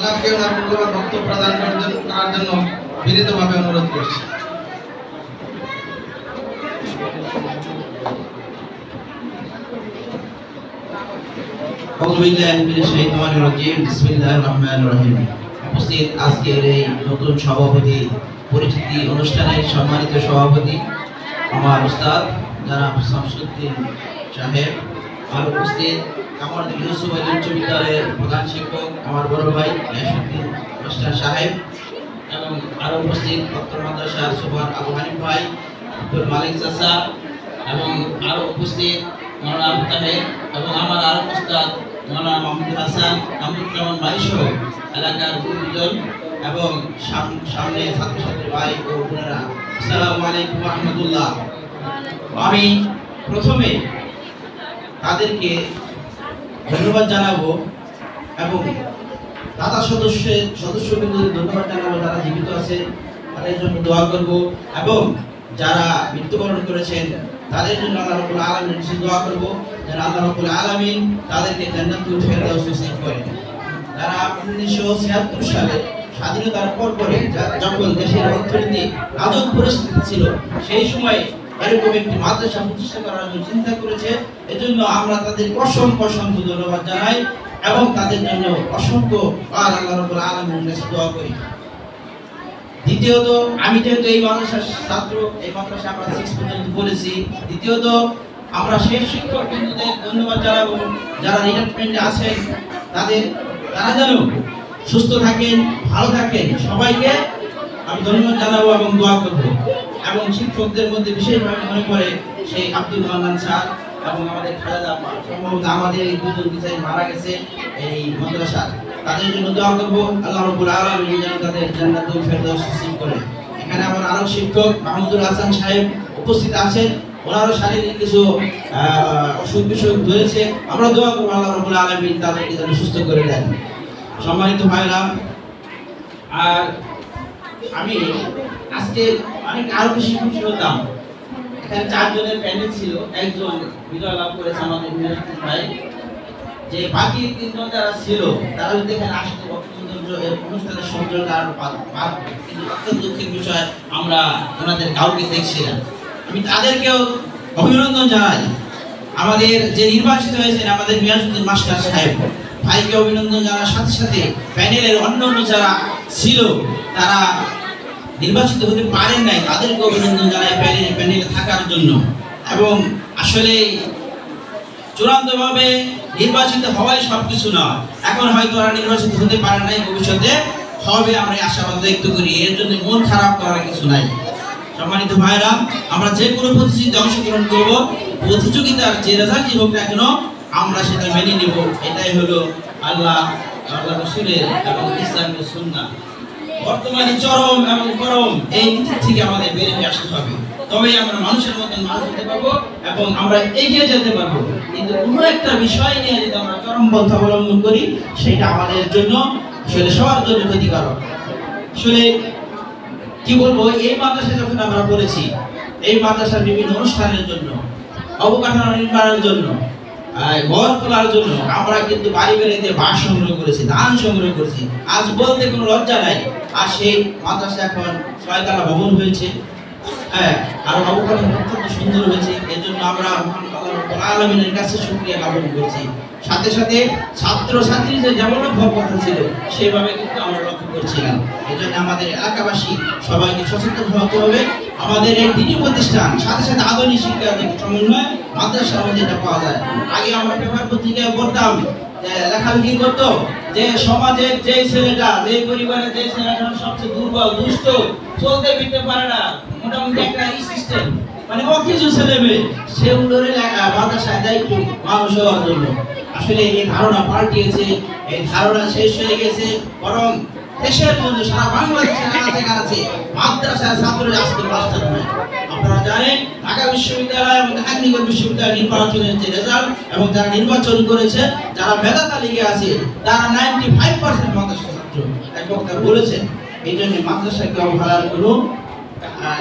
ওনাকে ওনার মূল্যবান বক্তব্য প্রদান করার জন্য বিনীতভাবে অনুরোধ করছি। উপস্থিত আজকের এই নতুন সভাপতি পরিচিতি অনুষ্ঠানের সম্মানিত সভাপতি আমার উস্তাদ জনাব শামসুদ্দিন সাহেব, আর উপস্থিত কামরুদ্দিন ইউসুফ আলী উচ্চ বিদ্যালয়ের প্রধান শিক্ষক আমার বড় ভাই ইয়াসুদ্দিন মাস্টার সাহেব, এবং আরো উপস্থিত ডক্টর মাদ্রাসার সুপার আবু হানিফ ভাই, আব্দুল মালিক চাচা, এবং আরো উপস্থিত মাওলানা আবু তাহের, এবং আমার আরো উস্তাদ মাওলানা মাহমুদুল হাসান, কামরুজ্জামান ভাই সহ এলাকার গুরুজন এবং সামনে ছাত্রছাত্রী ভাই ও বোনেরা, আসসালামু আলাইকুম ওয়া রাহমাতুল্লাহ। আমি প্রথমে তাদেরকে ধন্যবাদ জানাবো এবং দাতা সদস্যদের ধন্যবাদ জানাবো, যারা জীবিত আছে তাদের জন্য দোয়া করব, এবং যারা মৃত্যুবরণ করেছেন তাদের জন্য আল্লাহ রাব্বুল আলামিনের কাছে দোয়া করব যেন আল্লাহ রাব্বুল আলামিন তাদেরকে জান্নাতুল ফেরদাউস নসিব করেন। তারা 1976 সালে স্বাধীনতার পরে যখন দেশের অর্থনীতি নাজুক পরিস্থিতি ছিল, সেই সময় এরকম একটি মাদ্রাসা প্রতিষ্ঠা করার জন্য চিন্তা করেছে। এজন্য আমরা তাদের অসংখ্য ধন্যবাদ জানাই এবং তাদের জন্য অসংখ্য আল্লাহ রাব্বুল আলামিনের কাছে দোয়া করি। দ্বিতীয়ত, আমি যেহেতু এই মাদ্রাসার ছাত্র, এই মাদ্রাসা আমরা 6 পর্যন্ত পড়েছি। দ্বিতীয়ত, আমরা সেই শিক্ষকবৃন্দদের ধন্যবাদ জানাবো যারা রিটায়ারমেন্টে আছেন, তারা যেন সুস্থ থাকেন, ভালো থাকেন। সবাইকে আমি ধন্যবাদ জানাবো এবং দোয়া করবো। এবং শিক্ষকদের মধ্যে বিশেষভাবে মনে পড়ে সেই আব্দুল মান্নান স্যার এবং আমাদের খালেদা, সম্ভবত আমাদের এই দুজন টিচার মারা গেছে এই মাদ্রাসার, তাদের জন্য দোয়া করবো আল্লাহ রাব্বুল আলামিন যেন তাদের জান্নাতুল ফেরদাউস নসিব করে। এখানে আমার আরো শিক্ষক মাহমুদুল হাসান সাহেব উপস্থিত আছেন, ওনারও শারীরিক কিছু অসুখ বিসুখ হয়েছে, আমরা দোয়া করবো আল্লাহ রাব্বুল আলামিন তাদেরকে যেন সুস্থ করে দেন। সম্মানিত ভাইরা, আর আমি আজকে অনেক আরো বেশি খুশি হতাম। এখানে 4 জনের প্যানেল ছিল, একজন বিজয় লাভ করেছে আমাদের মিরাজুদ্দিন ভাই, যে বাকি 3 জন যারা ছিল তারা যদি এখানে আসতে অনুষ্ঠানের সৌন্দর্য আর কিন্তু অত্যন্ত দুঃখের বিষয় আমরা ওনাদের কাউকে দেখছি না। আমি তাদেরকেও অভিনন্দন জানাই। আমাদের যে নির্বাচিত হয়েছেন আমাদের মিরাজুদ্দিন মাস্টার সাহেব ভাইকে অভিনন্দন জানার সাথে সাথে প্যানেলের অন্যান্য যারা ছিল তারা নির্বাচিত হতে পারেন নাই, তাদেরকে অভিনন্দন জানাই প্যানেলে থাকার জন্য। এবং আসলে চূড়ান্তভাবে নির্বাচিত হওয়াই সবকিছু না, এখন হয়তো ওরা নির্বাচিত হতে পারে নাই, ভবিষ্যতে হবে আমরা আশাবাদ ব্যক্ত করি, এর জন্য মন খারাপ করার কিছু নাই। সম্মানিত ভাইরা, আমরা যে কোনো প্রতিযোগিতায় অংশগ্রহণ করব, প্রতিযোগিতার যে রেজাল্টই হোক না কেন আমরা সেটা মেনে নেব। এটাই হলো আল্লাহ রাসূলের এবং ইসলামের সুন্নাহ। বর্তমানে চরম এবং গরম এই নীতি থেকে আমাদের বেরিয়ে আসতে হবে, তবেই আমরা মানুষের মতন মানুষ হতে পারবো এবং আমরা এগিয়ে যেতে পারবো। কিন্তু কোনো একটা বিষয় নিয়ে যদি আমরা চরম পন্থা অবলম্বন করি, সেটা আমাদের জন্য আসলে সবার জন্য ক্ষতিকারক। আসলে কি বলবো, এই মাদ্রাসায় যখন আমরা পড়েছি, এই মাদ্রাসার বিভিন্ন অনুষ্ঠানের জন্য, অবকাঠামো নির্মাণের জন্য, ঘর তোলার জন্য আমরা কিন্তু বাড়ি বাড়িতে বাঁশ সংগ্রহ করেছি, ধান সংগ্রহ করেছি। আজ বলতে কোনো লজ্জা নাই। আর সেই মাদ্রাসা এখন 6 তলা ভবন হয়েছে, আর অবকাঠামো অত্যন্ত সুন্দর হয়েছে। এর জন্য আমরা আল্লাহ রাব্বুল আলামিনের কাছে শুকরিয়া জ্ঞাপন করছি। সাথে সাথে ছাত্র ছাত্রীদের যেমন কথা ছিল সেভাবে কিন্তু আমরা লক্ষ্য করছিলাম। এই জন্য আমাদের এলাকাবাসী সবাইকে সচেতন হতে হবে। আমাদের এই দিনী প্রতিষ্ঠান সাথে সাথে আধুনিক শিক্ষার যে সমন্বয় মাদ্রাসার মধ্যে এটা পাওয়া যায়। আগে আমরা পেপার পত্রিকায় পড়তাম, লেখালেখি করতো যে সমাজের যে ছেলেটা, যে পরিবারের যে ছেলেটা সবচেয়ে দুর্বল, দুষ্ট, চলতে ফিরতে পারে না, মোটামুটি একটা সিস্টেম, মানে অকিছু ছেলে মেয়ে, সেগুলোর মাদ্রাসায় দায়িত্ব মানুষ হওয়ার জন্য। আসলে এই ধারণা পাল্টিয়েছে, এই ধারণা শেষ হয়ে গেছে। বরং দেশের মধ্যে সারা বাংলাদেশের আছে মাদ্রাসার ছাত্ররা আজকে মাস্টার হয়। আপনারা জানেন ঢাকা বিশ্ববিদ্যালয় এবং আগ্নিগড় বিশ্ববিদ্যালয় নির্বাচনের যে রেজাল্ট এবং যারা নির্বাচন করেছে, যারা মেধা তালিকায় আছে, তারা 95% মাদ্রাসা ছাত্র। এক বক্তা বলেছেন, এই জন্য মাদ্রাসাকে অবহেলার কোনো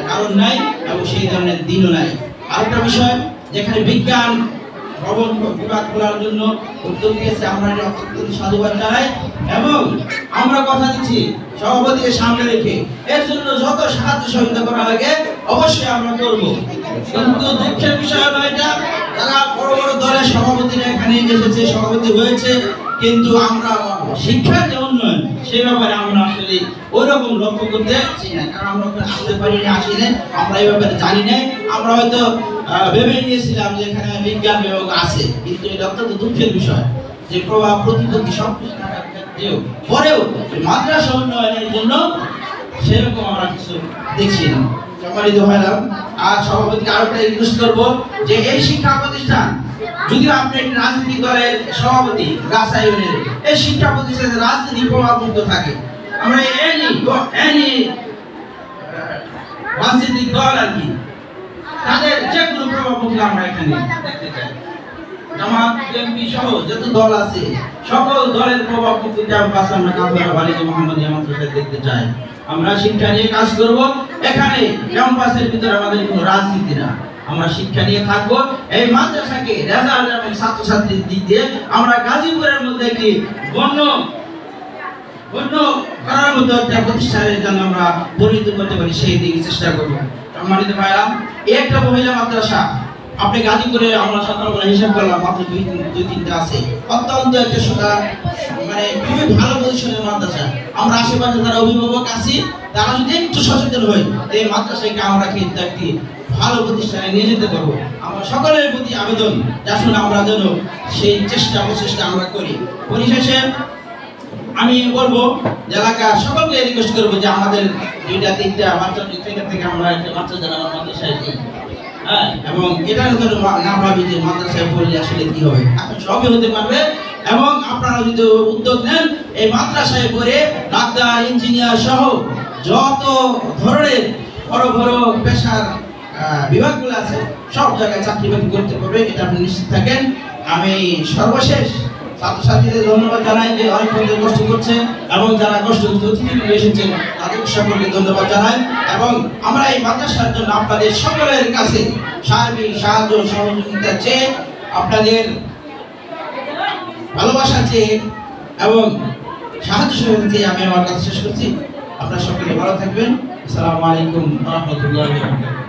কারণ নাই এবং সেই ধরনের দিনও নাই। আরেকটা বিষয়, যেখানে বিজ্ঞান ভবন বিভাগ খোলার জন্য উদ্যোগ নিয়েছে, আমরা এটা অত্যন্ত সাধুবাদ জানাই এবং আমরা কথা দিচ্ছি সভাপতিকে সামনে রেখে এর জন্য যত সাহায্য সহযোগিতা করা লাগে অবশ্যই আমরা করব। কিন্তু দুঃখের বিষয় হলো এটা, যারা বড় বড় দলের সভাপতিরা এখানে এসেছে, সভাপতি হয়েছে, কিন্তু আমরা শিক্ষার যে উন্নয়ন সেই ব্যাপারে আমরা আসলে ওই রকম লক্ষ্য করতে পারছি না, কারণ আমরা আসতে পারি না, আসি না, আমরা এই ব্যাপারে জানি না। আমরা হয়তো ভেবে নিয়েছিলাম যে এখানে বিজ্ঞান বিভাগ আছে, কিন্তু এটা অত্যন্ত দুঃখের বিষয় যে প্রভাব প্রতিপত্তি সব কিছু থাকার ক্ষেত্রেও পরেও মাদ্রাসা উন্নয়নের জন্য সেরকম আমরা কিছু দেখছি না। সম্মানিত ভাইরা, আর সভাপতিকে আরেকটা রিকোয়েস্ট করবো যে এই শিক্ষা প্রতিষ্ঠান, যদিও আপনি একটি রাজনৈতিক দলের সভাপতি গাছাইনের, এই শিক্ষা প্রতিষ্ঠানে রাজনীতি প্রভাব মুক্ত থাকে। আমরা এনি রাজনৈতিক দল আর কি তাদের যে কোনো প্রভাব মুক্ত আমরা এখানে দেখতে চাই। জামাত বিএনপি সহ যত দল আছে সকল দলের প্রভাব মুক্ত ক্যাম্পাস আমরা কাফেলা বালিকা মোহাম্মদিয়া মাদ্রাসায় দেখতে চাই। আমরা শিক্ষা নিয়ে কাজ করব, এখানে ক্যাম্পাসের ভিতরে আমাদের কোনো রাজনীতি না, আমরা শিক্ষা নিয়ে থাকবো। এই মাদ্রাসাকে রেজাল্ট এবং ছাত্রছাত্রীর দিক দিয়ে আমরা গাজীপুরের মধ্যে একটি গণ্য করার মতো একটা প্রতিষ্ঠানের জন্য আমরা পরিণত করতে পারি, সেই দিকে চেষ্টা করবো। সম্মানিত ভাইরা, এই একটা মহিলা মাদ্রাসা আপনি গাজীপুরে আমরা সকালবেলা হিসাব করলাম মাত্র দুই তিনটা আছে, অত্যন্ত একটা মানে খুবই ভালো পজিশনের মাদ্রাসা। আমরা আশেপাশে যারা অভিভাবক আছি তারা যদি একটু সচেতন হই, এই মাদ্রাসাকে আমরা কিন্তু একটি ভালো প্রতিষ্ঠানে নিয়ে যেতে পারবো। আমরা সকলের প্রতি আবেদন যে আসলে আমরা যেন সেই প্রচেষ্টা আমরা করি। পরিশেষে আমি বলবো এলাকার সকলকে রিকোয়েস্ট করবো যে আমাদের দুইটা তিনটা বাচ্চা থেকে আমরা একটা বাচ্চা যারা মাদ্রাসায় দিই, হ্যাঁ, এবং এটার জন্য না ভাবি যে মাদ্রাসায় পড়লে আসলে কি হবে, এখন সবই হতে পারবে। এবং আপনারা যদি উদ্যোগ নেন এই মাদ্রাসায় পড়ে ডাক্তার, ইঞ্জিনিয়ার সহ যত ধরনের বড় বড় পেশার বিভাগগুলো আছে সব জায়গায় চাকরি বাকরি করতে পারবে, এটা আপনি নিশ্চিত থাকেন। আমি সর্বশেষ ছাত্রছাত্রীদের ধন্যবাদ জানাই যে অনেক কষ্ট করছে এবং যারা কষ্ট করছে অতিথিগুলো এসেছেন তাদের সকলকে ধন্যবাদ জানাই। এবং আমরা এই মাদ্রাসার জন্য আপনাদের সকলের কাছে সার্বিক সাহায্য সহযোগিতা চেয়ে, আপনাদের ভালোবাসা চেয়ে এবং সাহায্য সহযোগিতা চেয়ে আমি আমার কাছে শেষ করছি। আপনারা সকলে ভালো থাকবেন। আসসালামু আলাইকুম ওয়া রাহমাতুল্লাহি ওয়া বারাকাতুহু।